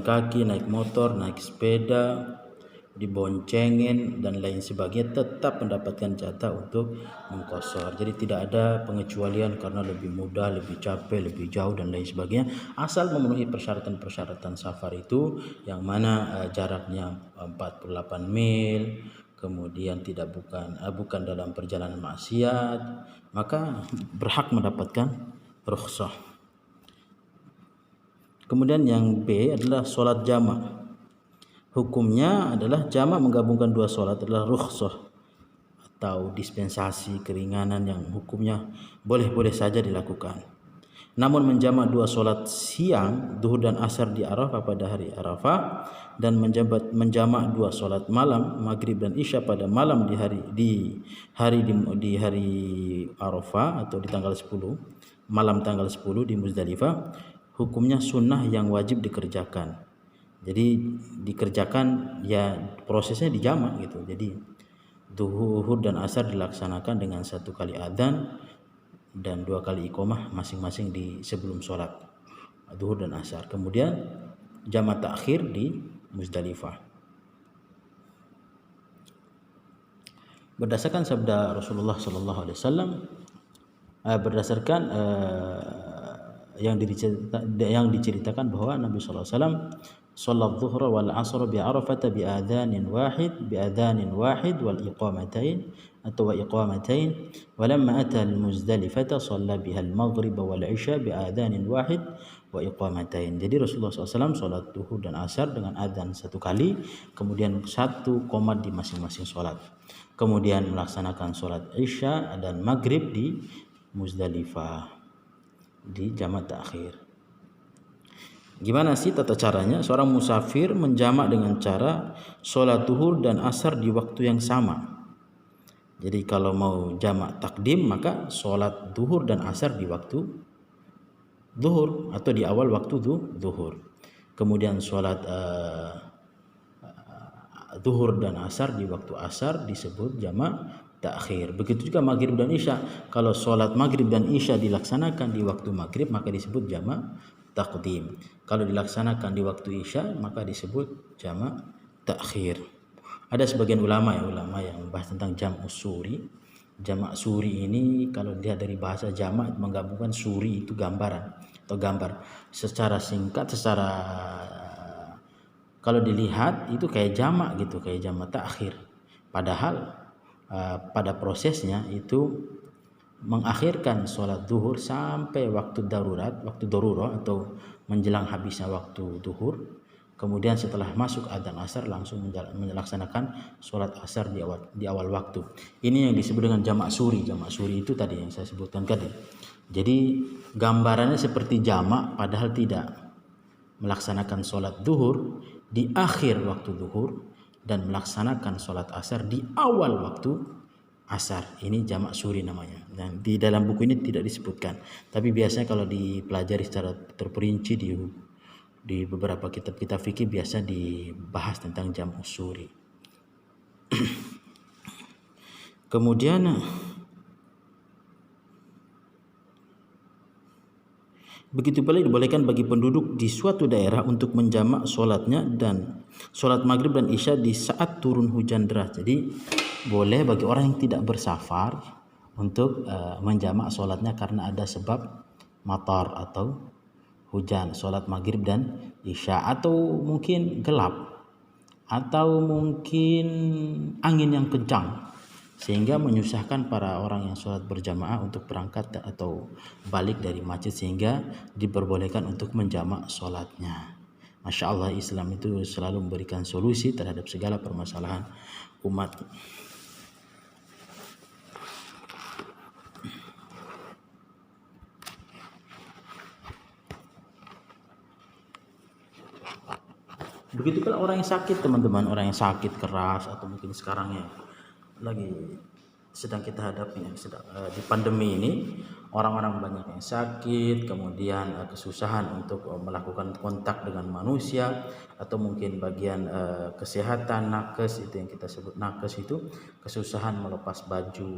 kaki, naik motor, naik sepeda, diboncengin dan lain sebagainya, tetap mendapatkan jatah untuk mengqashar. Jadi tidak ada pengecualian karena lebih mudah, lebih capek, lebih jauh dan lain sebagainya, asal memenuhi persyaratan-persyaratan safar itu, yang mana jaraknya 48 mil, kemudian bukan dalam perjalanan maksiat, maka berhak mendapatkan rukhsah. Kemudian yang B adalah sholat jamak. Hukumnya adalah jamak menggabungkan dua sholat adalah rukhsah atau dispensasi, keringanan yang hukumnya boleh-boleh saja dilakukan. Namun menjamak dua sholat siang, duhur dan asar di Arafah pada hari Arafah, dan menjamak dua sholat malam, maghrib dan isya pada malam di hari Arafah atau di tanggal 10, malam tanggal 10 di Muzdalifah, hukumnya sunnah yang wajib dikerjakan. Jadi dikerjakan ya, prosesnya dijamak gitu. Jadi duhur dan asar dilaksanakan dengan 1 kali adzan dan 2 kali iqamah masing-masing di sebelum sholat duhur dan asar. Kemudian jamak takhir di Muzdalifah. Berdasarkan sabda Rasulullah sallallahu alaihi wasallam, berdasarkan yang diceritakan bahwa Nabi sallallahu alaihi wasallam sholat zuhra wal asr bi Arafah bi adhanin wahid wal iqamatain atau iqamatain, walamma ata al Muzdalifah shalla biha al maghrib wal isya bi adhanin wahid wa iqamatain. Jadi Rasulullah SAW sholat duhur dan asar dengan adzan 1 kali, kemudian 1 qomat di masing-masing sholat, kemudian melaksanakan sholat isya dan maghrib di Muzdalifah di jamak takhir. Gimana sih tata caranya? Seorang musafir menjamak dengan cara sholat duhur dan asar di waktu yang sama. Jadi kalau mau jamak takdim, maka sholat duhur dan asar di waktu duhur atau di awal waktu duhur. Kemudian sholat duhur dan asar di waktu asar disebut jamak takhir. Begitu juga maghrib dan isya. Kalau sholat maghrib dan isya dilaksanakan di waktu maghrib, maka disebut jamak takdim. Kalau dilaksanakan di waktu isya, maka disebut jamak takhir. Ada sebagian ulama yang membahas tentang jamak suri. Jamak suri ini kalau dilihat dari bahasa jamak, menggabungkan suri itu gambaran atau gambar. Secara singkat, kalau dilihat itu kayak jamak gitu, kayak jamak takhir. Padahal pada prosesnya itu mengakhirkan sholat duhur sampai waktu darurat, waktu darurah atau menjelang habisnya waktu duhur. Kemudian setelah masuk adzan asar langsung melaksanakan sholat asar di awal waktu. Ini yang disebut dengan jamak suri. Jamak suri itu tadi yang saya sebutkan tadi. Jadi gambarannya seperti jamak, padahal tidak. Melaksanakan sholat duhur di akhir waktu duhur dan melaksanakan sholat asar di awal waktu asar. Ini jamak suri namanya. Dan di dalam buku ini tidak disebutkan. Tapi biasanya kalau dipelajari secara terperinci di beberapa kitab-kitab fikih biasa dibahas tentang jamak suri. Kemudian begitu pula dibolehkan bagi penduduk di suatu daerah untuk menjamak sholatnya dan sholat maghrib dan isya di saat turun hujan deras. Jadi boleh bagi orang yang tidak bersafar untuk menjamak sholatnya karena ada sebab matar atau hujan, sholat maghrib dan isya, atau mungkin gelap, atau mungkin angin yang kencang sehingga menyusahkan para orang yang sholat berjamaah untuk berangkat atau balik dari masjid, sehingga diperbolehkan untuk menjamak sholatnya. Masya Allah, Islam itu selalu memberikan solusi terhadap segala permasalahan umat. Begitu pula orang yang sakit, teman-teman, orang yang sakit keras atau mungkin sekarang ya lagi sedang kita hadapi di pandemi ini, orang-orang banyak yang sakit, kemudian kesusahan untuk melakukan kontak dengan manusia, atau mungkin bagian kesehatan nakes, itu yang kita sebut nakes, itu kesusahan melepas baju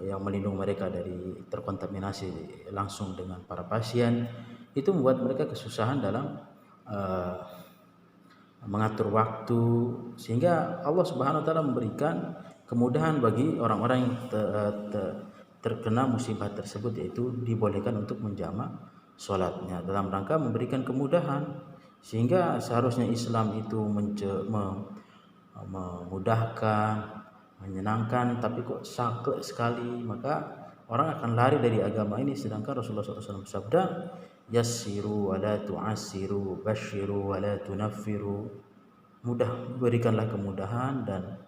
yang melindungi mereka dari terkontaminasi langsung dengan para pasien. Itu membuat mereka kesusahan dalam mengatur waktu, sehingga Allah Subhanahu wa taala memberikan kemudahan bagi orang-orang yang terkena musibah tersebut, yaitu dibolehkan untuk menjamak sholatnya dalam rangka memberikan kemudahan. Sehingga seharusnya Islam itu memudahkan, menyenangkan, tapi kok saklek sekali, maka orang akan lari dari agama ini. Sedangkan Rasulullah SAW bersabda, yassiru wa la tu'assiru, basyiru wa la tunaffiru. Berikanlah kemudahan dan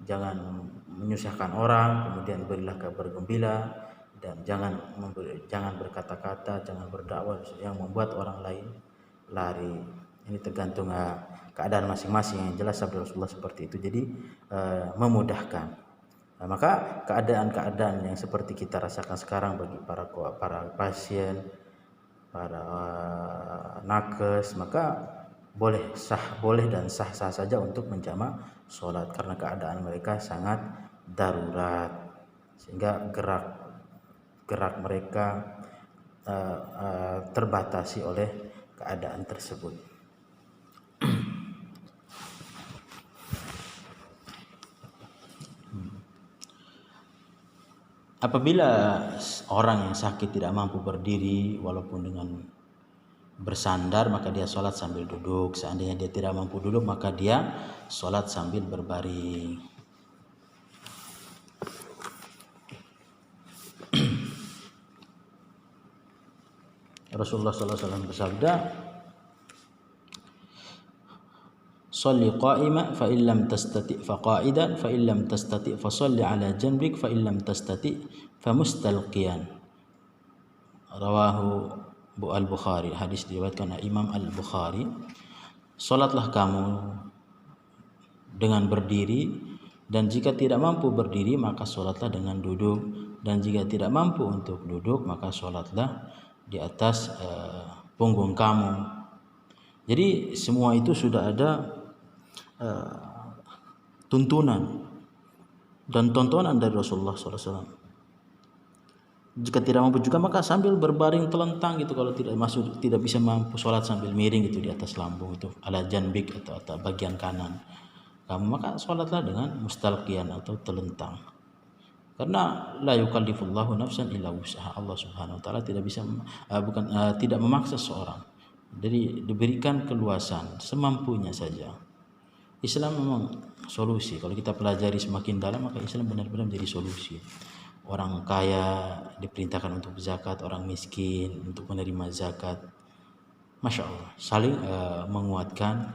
jangan menyusahkan orang, kemudian berilah kabar gembira, dan jangan berkata-kata, jangan berdakwah yang membuat orang lain lari. Ini tergantung keadaan masing-masing. Yang jelas sabda Rasulullah seperti itu. Jadi memudahkan. Nah, maka keadaan-keadaan yang seperti kita rasakan sekarang bagi para pasien, para nakes, maka boleh dan sah saja untuk menjamak sholat karena keadaan mereka sangat darurat, sehingga gerak mereka terbatasi oleh keadaan tersebut. Apabila orang yang sakit tidak mampu berdiri walaupun dengan bersandar, maka dia sholat sambil duduk. Seandainya dia tidak mampu duduk, maka dia sholat sambil berbaring. Rasulullah SAW bersabda, "Shalli qa'ima fa in lam tastati' fa qa'idan fa in lam tastati' fa shalli 'ala janbik fa in lam tastati' fa mustalqiyan." Rawahu Al-Bukhari. Hadis diriwayatkan oleh Imam Al-Bukhari. Salatlah kamu dengan berdiri, dan jika tidak mampu berdiri maka salatlah dengan duduk, dan jika tidak mampu untuk duduk maka salatlah di atas punggung kamu. Jadi semua itu sudah ada tuntunan dan tontonan dari Rasulullah SAW. Jika tidak mampu juga maka sambil berbaring telentang gitu. Kalau tidak bisa mampu sholat sambil miring gitu di atas lambung, itu ala janbik atau bagian kanan kamu, maka sholatlah dengan mustalqiyan atau telentang. Karena la yukallifullahu nafsan illa wus'aha. Allah Subhanahu wa taala tidak memaksa seorang. Jadi diberikan keluasan semampunya saja. Islam memang solusi. Kalau kita pelajari semakin dalam, maka Islam benar-benar menjadi solusi. Orang kaya diperintahkan untuk zakat, orang miskin untuk menerima zakat. Masya Allah, saling menguatkan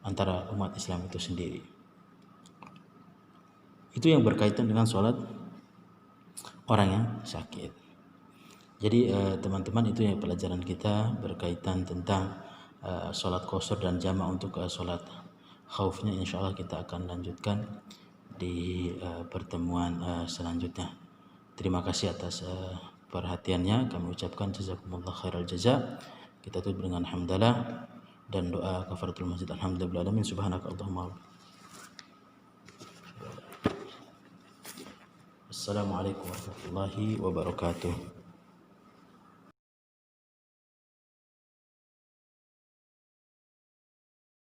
antara umat Islam itu sendiri. Itu yang berkaitan dengan sholat orang yang sakit. Jadi teman-teman, itu yang pelajaran kita berkaitan tentang sholat qasar dan jamak untuk sholat khaufnya. Insya Allah kita akan lanjutkan di pertemuan selanjutnya. Terima kasih atas perhatiannya. Kami ucapkan jazakumullah khairal jaza. Kita tutup dengan hamdalah dan doa kafaratul masjid. Alhamdulillah alamin. Subhanaka Allahumma. Assalamualaikum warahmatullahi wabarakatuh.